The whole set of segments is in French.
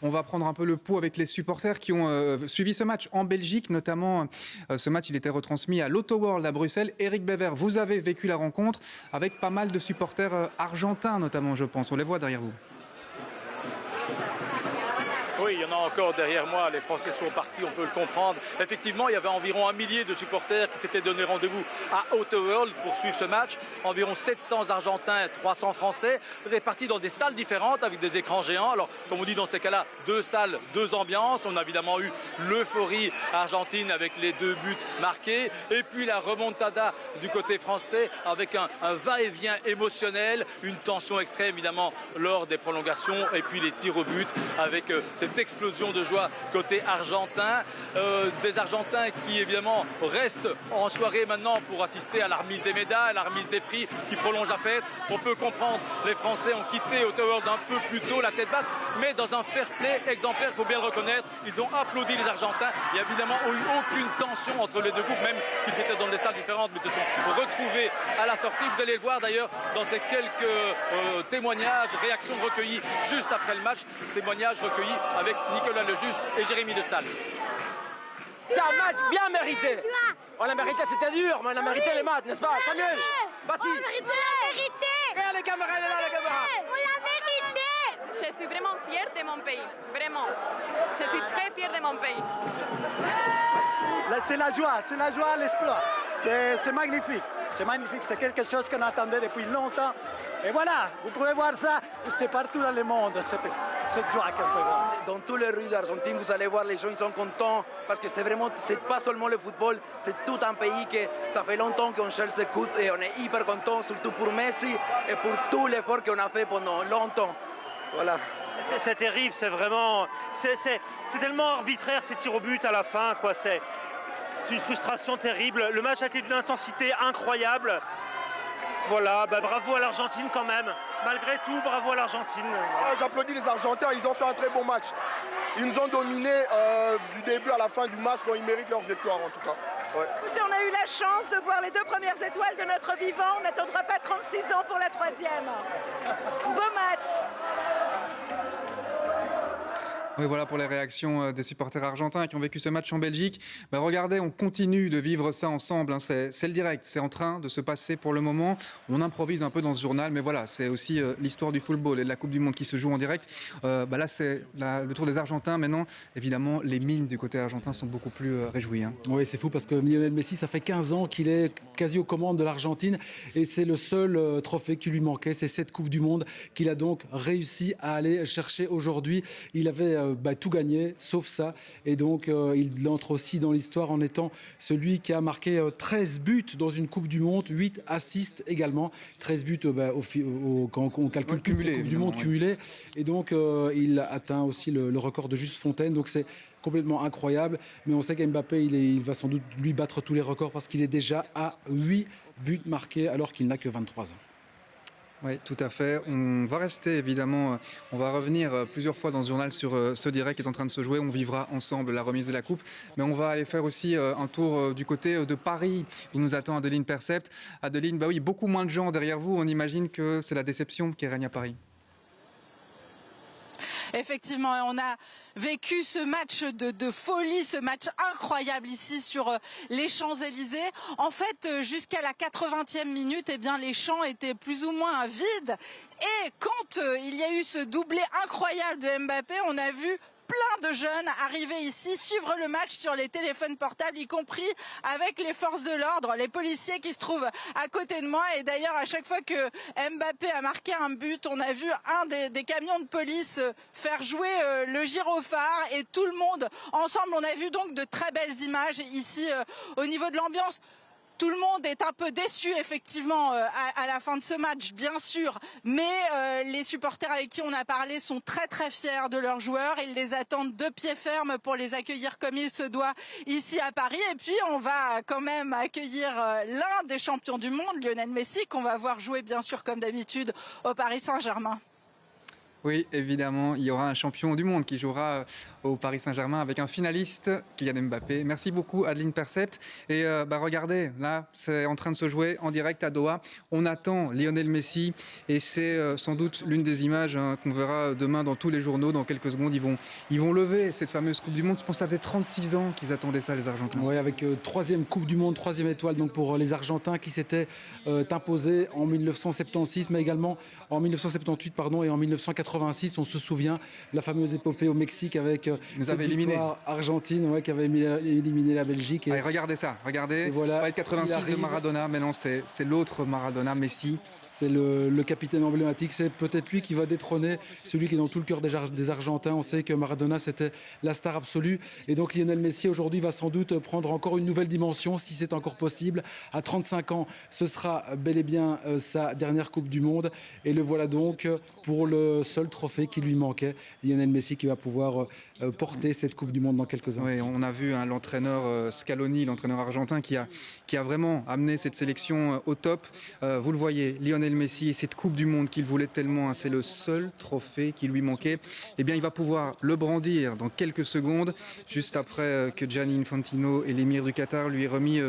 On va prendre un peu le pouls avec les supporters qui ont suivi ce match en Belgique, notamment ce match il était retransmis à l'Auto-World à Bruxelles. Éric Bévert, vous avez vécu la rencontre avec pas mal de supporters argentins notamment, je pense. On les voit derrière vous. Oui, il y en a encore derrière moi. Les Français sont partis, on peut le comprendre. Effectivement, il y avait environ 1 millier de supporters qui s'étaient donné rendez-vous à Auto-World pour suivre ce match. Environ 700 Argentins, 300 Français, répartis dans des salles différentes avec des écrans géants. Alors, comme on dit dans ces cas-là, 2 salles, 2 ambiances. On a évidemment eu l'euphorie argentine avec les 2 buts marqués. Et puis la remontada du côté français avec un va-et-vient émotionnel, une tension extrême évidemment lors des prolongations. Et puis les tirs au but avec cette explosion de joie côté argentin. Des Argentins qui évidemment restent en soirée maintenant pour assister à la remise des médailles, à la remise des prix qui prolonge la fête. On peut comprendre, les Français ont quitté Auto-World un peu plus tôt, la tête basse, mais dans un fair play exemplaire, il faut bien le reconnaître. Ils ont applaudi les Argentins. Il n'y a évidemment eu aucune tension entre les deux groupes, même s'ils étaient dans des salles différentes, mais se sont retrouvés à la sortie. Vous allez le voir d'ailleurs dans ces quelques témoignages, réactions recueillies juste après le match, témoignages recueillis avec Nicolas Lejuste et Jérémy De Salle. C'est un match bien mérité. On a mérité, c'était dur, mais on a mérité les matchs, n'est-ce pas, Samuel? Vas-y. On l'a mérité. Regarde les caméras, elle est là, la caméra. On l'a mérité. Je suis vraiment fière de mon pays, vraiment. Je suis très fière de mon pays. C'est la joie, l'exploit. C'est magnifique. C'est magnifique, c'est quelque chose qu'on attendait depuis longtemps. Et voilà, vous pouvez voir ça, c'est partout dans le monde, cette joie qu'on peut voir. Dans toutes les rues d'Argentine, vous allez voir, les gens ils sont contents parce que c'est pas seulement le football, c'est tout un pays que ça fait longtemps qu'on cherche ce coup et on est hyper contents, surtout pour Messi et pour tout l'effort qu'on a fait pendant longtemps. Voilà. C'est terrible, c'est vraiment, c'est tellement arbitraire ces tirs au but à la fin, quoi. C'est une frustration terrible. Le match a été d'une intensité incroyable. Voilà, bravo à l'Argentine quand même. Malgré tout, bravo à l'Argentine. J'applaudis les Argentins, ils ont fait un très bon match. Ils nous ont dominés du début à la fin du match, donc ils méritent leur victoire en tout cas. Ouais. On a eu la chance de voir les 2 premières étoiles de notre vivant. On n'attendra pas 36 ans pour la 3e. Beau match. Oui, voilà pour les réactions des supporters argentins qui ont vécu ce match en Belgique. Regardez, on continue de vivre ça ensemble. C'est le direct, c'est en train de se passer pour le moment. On improvise un peu dans ce journal, mais voilà, c'est aussi l'histoire du football et de la Coupe du Monde qui se joue en direct. Là, c'est le tour des Argentins. Maintenant, évidemment, les mines du côté argentin sont beaucoup plus réjouies. Oui, c'est fou parce que Lionel Messi, ça fait 15 ans qu'il est quasi aux commandes de l'Argentine et c'est le seul trophée qui lui manquait, c'est cette Coupe du Monde qu'il a donc réussi à aller chercher aujourd'hui. Il avait tout gagné, sauf ça. Et donc, il entre aussi dans l'histoire en étant celui qui a marqué 13 buts dans une Coupe du Monde, 8 assists également. 13 buts quand on calcule toutes ces Coupes du Monde cumulées. Et donc, il atteint aussi le record de Juste Fontaine. Donc, c'est complètement incroyable. Mais on sait qu'Mbappé, il va sans doute lui battre tous les records parce qu'il est déjà à 8 buts marqués alors qu'il n'a que 23 ans. Oui, tout à fait. On va rester évidemment, on va revenir plusieurs fois dans ce journal sur ce direct qui est en train de se jouer. On vivra ensemble la remise de la coupe. Mais on va aller faire aussi un tour du côté de Paris. Il nous attend Adeline Percept. Adeline, oui, beaucoup moins de gens derrière vous. On imagine que c'est la déception qui règne à Paris. Effectivement, on a vécu ce match de folie, ce match incroyable ici sur les Champs-Élysées. En fait, jusqu'à la 80e minute, les champs étaient plus ou moins vides. Et quand il y a eu ce doublé incroyable de Mbappé, on a vu plein de jeunes arriver ici, suivre le match sur les téléphones portables, y compris avec les forces de l'ordre, les policiers qui se trouvent à côté de moi. Et d'ailleurs, à chaque fois que Mbappé a marqué un but, on a vu un des camions de police faire jouer le gyrophare et tout le monde ensemble. On a vu donc de très belles images ici au niveau de l'ambiance. Tout le monde est un peu déçu effectivement à la fin de ce match, bien sûr, mais les supporters avec qui on a parlé sont très très fiers de leurs joueurs. Ils les attendent de pied ferme pour les accueillir comme il se doit ici à Paris. Et puis on va quand même accueillir l'un des champions du monde, Lionel Messi, qu'on va voir jouer bien sûr comme d'habitude au Paris Saint-Germain. Oui, évidemment, il y aura un champion du monde qui jouera au Paris Saint-Germain avec un finaliste, Kylian Mbappé. Merci beaucoup, Adeline Percept. Et regardez, là, c'est en train de se jouer en direct à Doha. On attend Lionel Messi et c'est sans doute l'une des images qu'on verra demain dans tous les journaux. Dans quelques secondes, ils vont lever cette fameuse Coupe du Monde. Je pense que ça faisait 36 ans qu'ils attendaient ça, les Argentins. Oui, avec troisième Coupe du Monde, troisième étoile donc pour les Argentins qui s'étaient imposés en 1976, mais également en 1978 et en 1986. On se souvient la fameuse épopée au Mexique avec cette victoire argentine qui avait éliminé la Belgique. Et regardez ça, regardez. Et voilà, 86 de Maradona, mais non, c'est l'autre Maradona, Messi. C'est le capitaine emblématique, c'est peut-être lui qui va détrôner celui qui est dans tout le cœur des Argentins. On sait que Maradona, c'était la star absolue. Et donc Lionel Messi, aujourd'hui, va sans doute prendre encore une nouvelle dimension, si c'est encore possible. À 35 ans, ce sera bel et bien sa dernière Coupe du Monde. Et le voilà donc pour le seul trophée qui lui manquait. Lionel Messi qui va pouvoir porter cette Coupe du Monde dans quelques instants. Oui, on a vu l'entraîneur Scaloni, l'entraîneur argentin, qui a vraiment amené cette sélection au top. Vous le voyez, Lionel Messi et cette Coupe du Monde qu'il voulait tellement, c'est le seul trophée qui lui manquait. Eh bien, il va pouvoir le brandir dans quelques secondes, juste après que Gianni Infantino et l'émir du Qatar lui aient remis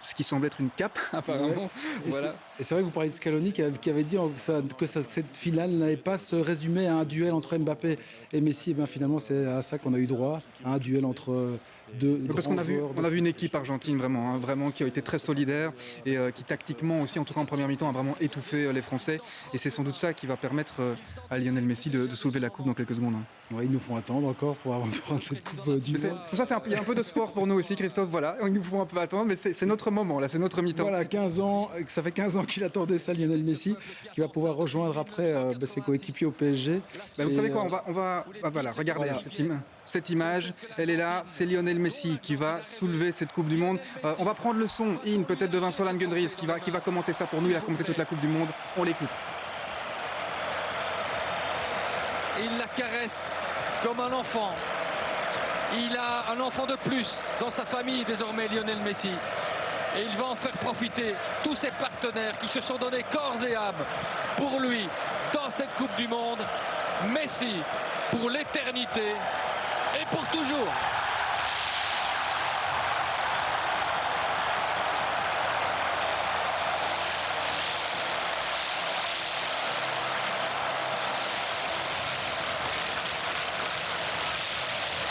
ce qui semble être une cape, apparemment. Ouais. Voilà. Et c'est vrai que vous parlez de Scaloni qui avait dit que cette finale n'allait pas se résumer à un duel entre Mbappé et Messi. Et bien finalement, c'est à ça qu'on a eu droit, à un duel entre deux parce grands qu'on a joueurs. vu une équipe argentine vraiment qui a été très solidaire et qui tactiquement aussi, en tout cas en première mi-temps, a vraiment étouffé les Français. Et c'est sans doute ça qui va permettre à Lionel Messi de soulever la coupe dans quelques secondes. Ouais, ils nous font attendre encore avant de prendre cette coupe du monde. Pour ça, il y a un peu de sport pour nous aussi, Christophe. Voilà, ils nous font un peu attendre, mais c'est notre moment, là, c'est notre mi-temps. Voilà, 15 ans, ça fait 15 ans qu'il attendait ça, Lionel Messi, qui va pouvoir rejoindre après ses coéquipiers au PSG. Vous savez quoi, on va regardez cette image, elle est là, c'est Lionel Messi qui va soulever cette Coupe du Monde. On va prendre le son, peut-être de Vincent Langundries, qui va commenter ça pour nous. Il a commenté toute la Coupe du Monde. On l'écoute. Il la caresse comme un enfant. Il a un enfant de plus dans sa famille désormais, Lionel Messi. Et il va en faire profiter tous ses partenaires qui se sont donnés corps et âme pour lui dans cette Coupe du Monde. Messi pour l'éternité et pour toujours.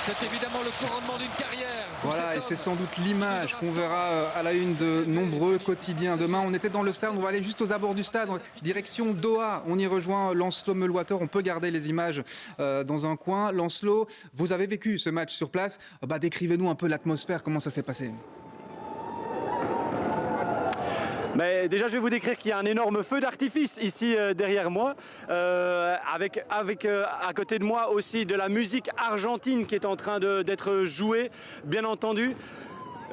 C'est évidemment le couronnement d'une carrière. Voilà, et c'est sans doute l'image qu'on verra à la une de nombreux quotidiens demain. On était dans le stade, on va aller juste aux abords du stade, direction Doha. On y rejoint Lancelot Meulwater. On peut garder les images dans un coin. Lancelot, vous avez vécu ce match sur place. Décrivez-nous un peu l'atmosphère, comment ça s'est passé. Mais déjà, je vais vous décrire qu'il y a un énorme feu d'artifice ici derrière moi, avec à côté de moi aussi de la musique argentine qui est en train d'être jouée, bien entendu.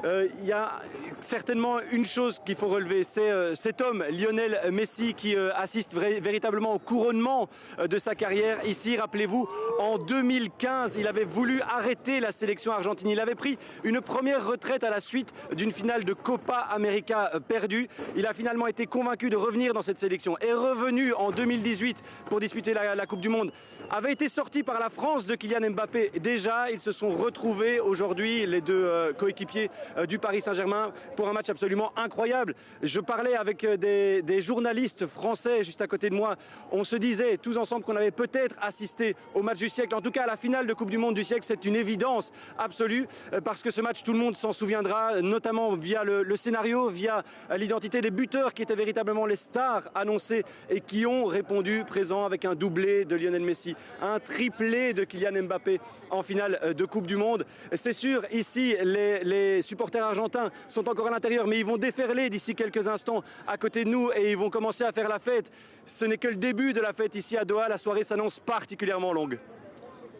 Il y a certainement une chose qu'il faut relever, c'est cet homme, Lionel Messi, qui assiste véritablement au couronnement de sa carrière. Ici, rappelez-vous, en 2015, il avait voulu arrêter la sélection argentine. Il avait pris une première retraite à la suite d'une finale de Copa América perdue. Il a finalement été convaincu de revenir dans cette sélection. Est revenu en 2018 pour disputer la Coupe du Monde. Avait été sorti par la France de Kylian Mbappé. Déjà, ils se sont retrouvés aujourd'hui, les deux coéquipiers du Paris Saint-Germain, pour un match absolument incroyable. Je parlais avec des journalistes français juste à côté de moi. On se disait tous ensemble qu'on avait peut-être assisté au match du siècle, en tout cas à la finale de Coupe du Monde du siècle. C'est une évidence absolue parce que ce match, tout le monde s'en souviendra, notamment via le scénario, via l'identité des buteurs qui étaient véritablement les stars annoncées et qui ont répondu présent avec un doublé de Lionel Messi, un triplé de Kylian Mbappé en finale de Coupe du Monde. C'est sûr, ici, les supporters argentins sont encore à l'intérieur, mais ils vont déferler d'ici quelques instants à côté de nous et ils vont commencer à faire la fête. Ce n'est que le début de la fête ici à Doha. La soirée s'annonce particulièrement longue.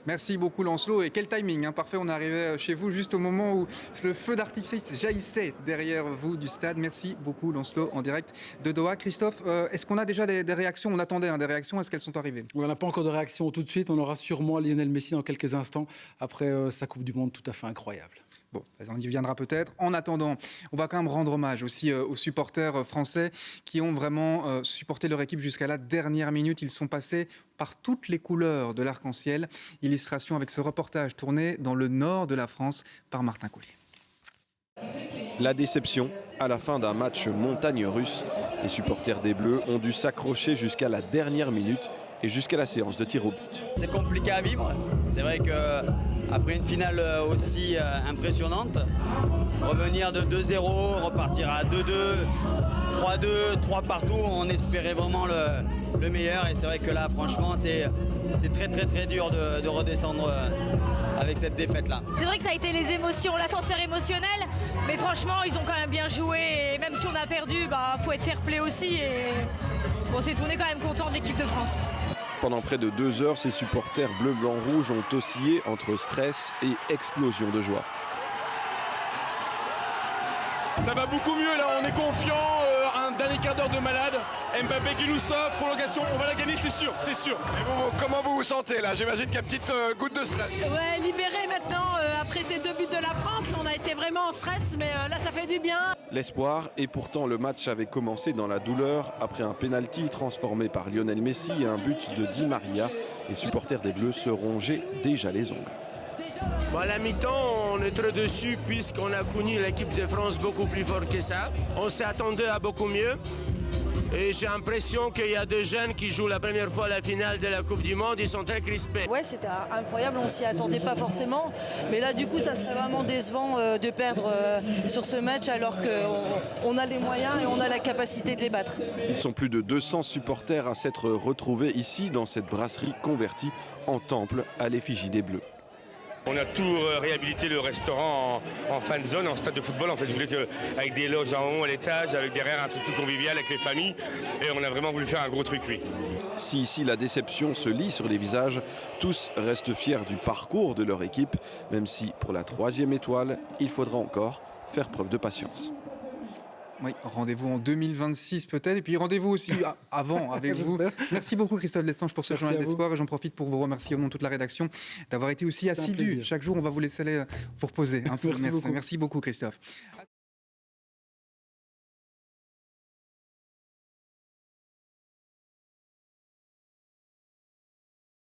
Merci beaucoup Lancelot, et quel timing, parfait, on est arrivé chez vous juste au moment où le feu d'artifice jaillissait derrière vous du stade. Merci beaucoup Lancelot en direct de Doha. Christophe, est-ce qu'on a déjà des réactions? On attendait des réactions, est-ce qu'elles sont arrivées? Oui, on n'a pas encore de réaction tout de suite, on aura sûrement Lionel Messi dans quelques instants après sa Coupe du Monde tout à fait incroyable. Bon, on y viendra peut-être. En attendant, on va quand même rendre hommage aussi aux supporters français qui ont vraiment supporté leur équipe jusqu'à la dernière minute. Ils sont passés par toutes les couleurs de l'arc-en-ciel. Illustration avec ce reportage tourné dans le nord de la France par Martin Coulier. La déception à la fin d'un match montagne russe. Les supporters des Bleus ont dû s'accrocher jusqu'à la dernière minute et jusqu'à la séance de tir au but. C'est compliqué à vivre. C'est vrai qu'après une finale aussi impressionnante, revenir de 2-0, repartir à 2-2, 3-2, 3 partout, on espérait vraiment le meilleur. Et c'est vrai que là, franchement, c'est très dur de redescendre avec cette défaite-là. C'est vrai que ça a été les émotions, l'ascenseur émotionnel, mais franchement, ils ont quand même bien joué. Et même si on a perdu, faut être fair play aussi. Et bon, on est quand même content de l'équipe de France. Pendant près de 2 heures, ces supporters bleu-blanc-rouge ont oscillé entre stress et explosion de joie. Ça va beaucoup mieux là, on est confiant, un dernier quart d'heure de malade. Mbappé qui nous sauve, prolongation, on va la gagner, c'est sûr, c'est sûr. Et vous, comment vous vous sentez là? J'imagine qu'il y a une petite goutte de stress. Ouais, libéré maintenant, après ces 2 buts de la France, on a été vraiment en stress, mais là ça fait du bien. L'espoir, et pourtant le match avait commencé dans la douleur après un pénalty transformé par Lionel Messi et un but de Di Maria. Les supporters des Bleus se rongeaient déjà les ongles. Bon, à la mi-temps, on est très dessus puisqu'on a connu l'équipe de France beaucoup plus fort que ça. On s'attendait à beaucoup mieux. Et j'ai l'impression qu'il y a des jeunes qui jouent la première fois la finale de la Coupe du Monde, ils sont très crispés. Ouais, c'était incroyable, on s'y attendait pas forcément. Mais là, du coup, ça serait vraiment décevant de perdre sur ce match alors qu'on a les moyens et on a la capacité de les battre. Ils sont plus de 200 supporters à s'être retrouvés ici dans cette brasserie convertie en temple à l'effigie des Bleus. On a tout réhabilité le restaurant en fan zone, en stade de football. En fait, je voulais qu'avec des loges en haut à l'étage, avec derrière un truc plus convivial avec les familles. Et on a vraiment voulu faire un gros truc, oui. Si ici la déception se lit sur les visages, tous restent fiers du parcours de leur équipe, même si pour la 3e étoile, il faudra encore faire preuve de patience. Oui, rendez-vous en 2026 peut-être, et puis rendez-vous aussi avant avec vous. Merci beaucoup Christophe Destange pour ce journal d'espoir, et j'en profite pour vous remercier au nom de toute la rédaction d'avoir été aussi assidu. Chaque jour, on va vous laisser aller vous reposer. Merci beaucoup Christophe.